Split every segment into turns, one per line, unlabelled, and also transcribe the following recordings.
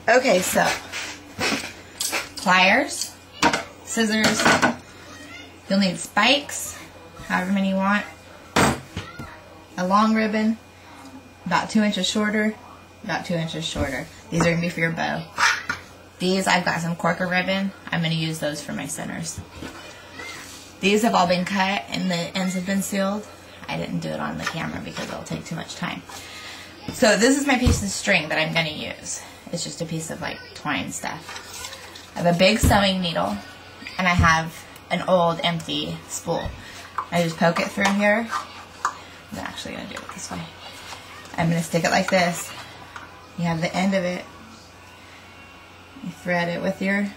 Okay, so pliers, scissors, you'll need spikes, however many you want, a long ribbon, about 2 inches shorter, about 2 inches shorter. These are going to be for your bow. These, I've got some corker ribbon. I'm going to use those for my centers. These have all been cut and the ends have been sealed. I didn't do it on the camera because it'll take too much time. So this is my piece of string that I'm going to use. It's just a piece of like twine stuff. I have a big sewing needle and I have an old empty spool. I just poke it through here. I'm actually going to do it this way. I'm going to stick it like this. You have the end of it. You thread it with your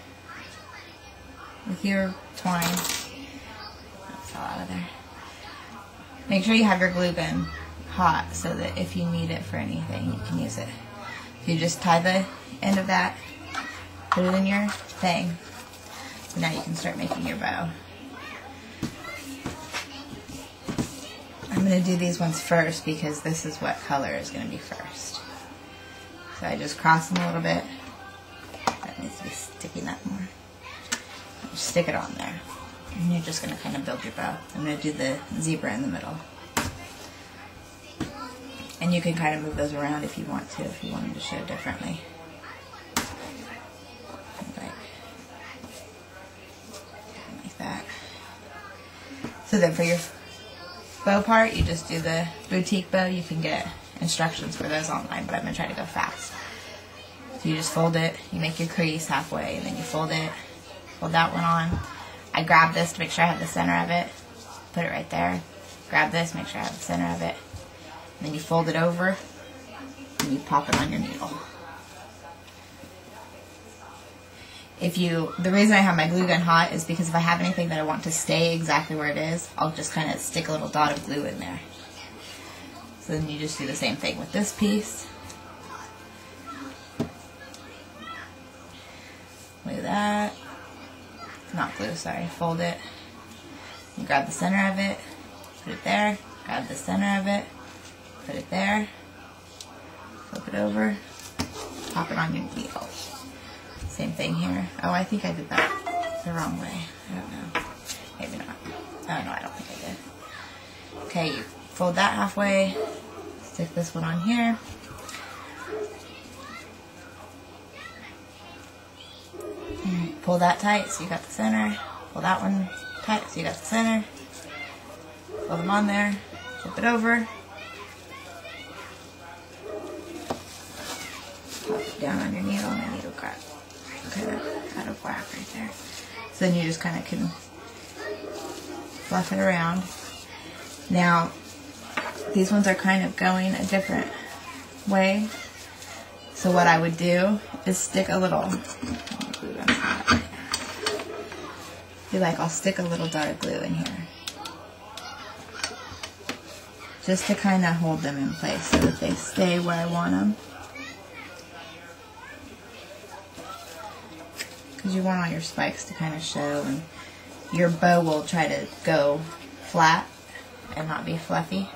twine. That fell out of there. Make sure you have your glue gun hot so that if you need it for anything, you can use it. You just tie the end of that, put it in your thing, so now you can start making your bow. I'm going to do these ones first because this is what color is going to be first. So I just cross them a little bit. That needs to be sticking up more. Just stick it on there. And you're just going to kind of build your bow. I'm going to do the zebra in the middle. And you can kind of move those around if you want to, if you want them to show differently. Like that. So then for your bow part, you just do the boutique bow. You can get instructions for those online, but I'm going to try to go fast. So you just fold it, you make your crease halfway, and then you fold it, fold that one on. I grab this to make sure I have the center of it, put it right there. Grab this, make sure I have the center of it. And then you fold it over, and you pop it on your needle. The reason I have my glue gun hot is because if I have anything that I want to stay exactly where it is, I'll just kind of stick a little dot of glue in there. So then you just do the same thing with this piece. Like that. Not glue, sorry. Fold it. You grab the center of it, put it there. Grab the center of it, put it there. Flip it over. Pop it on your needle. Same thing here. Oh, I think I did that the wrong way. I don't know. Maybe not. Oh, no, I don't think I did. Okay, you fold that halfway. Stick this one on here. And pull that tight so you got the center. Pull that one tight so you got the center. Pull them on there. Flip it over. Pop it down on your needle. My needle got kind of out of whack right there. So then you just kind of can fluff it around. Now, these ones are kind of going a different way. So what I would do is stick a little, I'll stick a little dot of glue in here. Just to kind of hold them in place so that they stay where I want them. Because you want all your spikes to kind of show, and your bow will try to go flat and not be fluffy.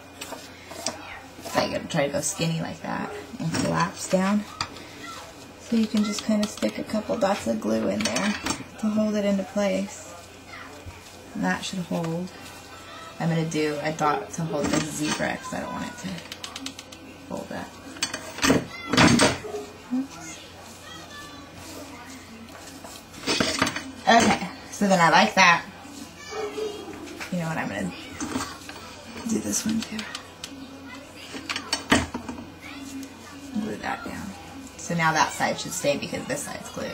So you gotta try to go skinny like that and collapse down. So you can just kind of stick a couple dots of glue in there to hold it into place. And that should hold. I'm gonna do a dot to hold the zebra because I don't want it to fold up. Oops. Okay, so then I like that. You know what, I'm going to do this one too. Glue that down. So now that side should stay because this side's glued.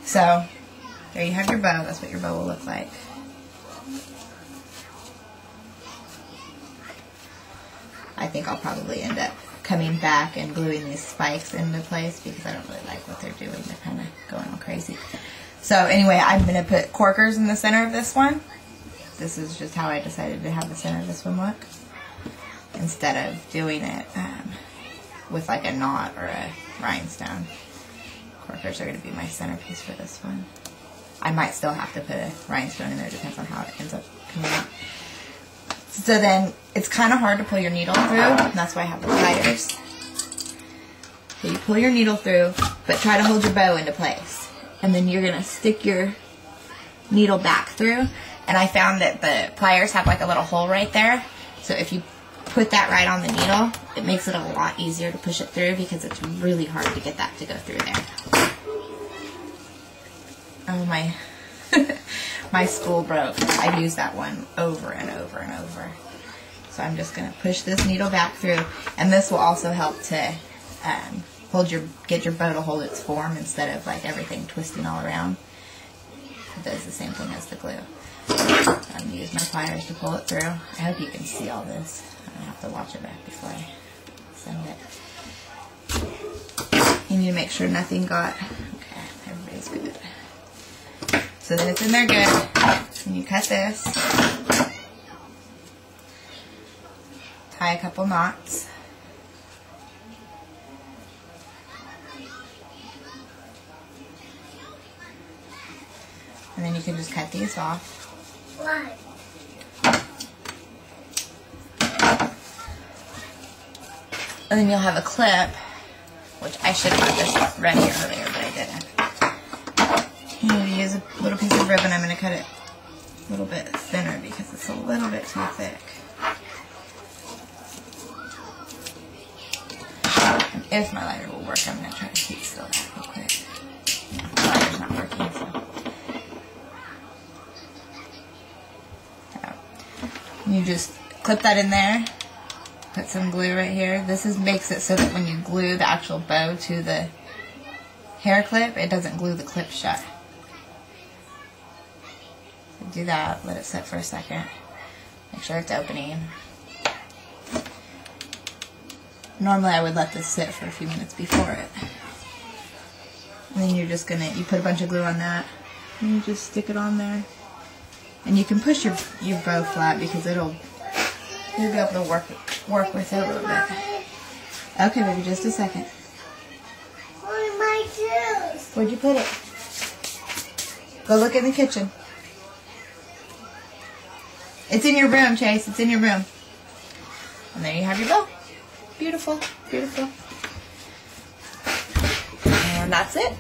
So, there you have your bow. That's what your bow will look like. I think I'll probably end up coming back and gluing these spikes into place because I don't really like what they're doing. They're kind of going all crazy. So anyway, I'm going to put corkers in the center of this one. This is just how I decided to have the center of this one look. Instead of doing it with like a knot or a rhinestone. Corkers are going to be my centerpiece for this one. I might still have to put a rhinestone in there, depends on how it ends up coming out. So then, it's kind of hard to pull your needle through, and that's why I have the pliers. So you pull your needle through, but try to hold your bow into place. And then you're going to stick your needle back through. And I found that the pliers have like a little hole right there. So if you put that right on the needle, it makes it a lot easier to push it through because it's really hard to get that to go through there. Oh, my spool broke. I've used that one over and over and over. So I'm just going to push this needle back through, and this will also help to get your bow to hold its form instead of like everything twisting all around. It does the same thing as the glue. I'm going to use my pliers to pull it through. I hope you can see all this. I'm going to have to watch it back before I send it. You need to make sure nothing got... Okay, everybody's good. So then it's in there good. And you cut this. Tie a couple knots. And then you can just cut these off. Why? And then you'll have a clip, which I should have had this ready earlier, but I didn't. You need to use a little piece of ribbon. I'm going to cut it a little bit thinner because it's a little bit too thick. And if my lighter will work, I'm going to try to keep still that real quick. My lighter's not working, so. You just clip that in there, put some glue right here. This makes it so that when you glue the actual bow to the hair clip, it doesn't glue the clip shut. So do that, let it sit for a second. Make sure it's opening. Normally I would let this sit for a few minutes before it. And then you're just gonna, you put a bunch of glue on that, and you just stick it on there. And you can push your bow flat because you'll be able to work with it a little bit. Okay, baby, just a second.
My juice.
Where'd you put it? Go look in the kitchen. It's in your room, Chase. It's in your room. And there you have your bow. Beautiful, beautiful. And that's it.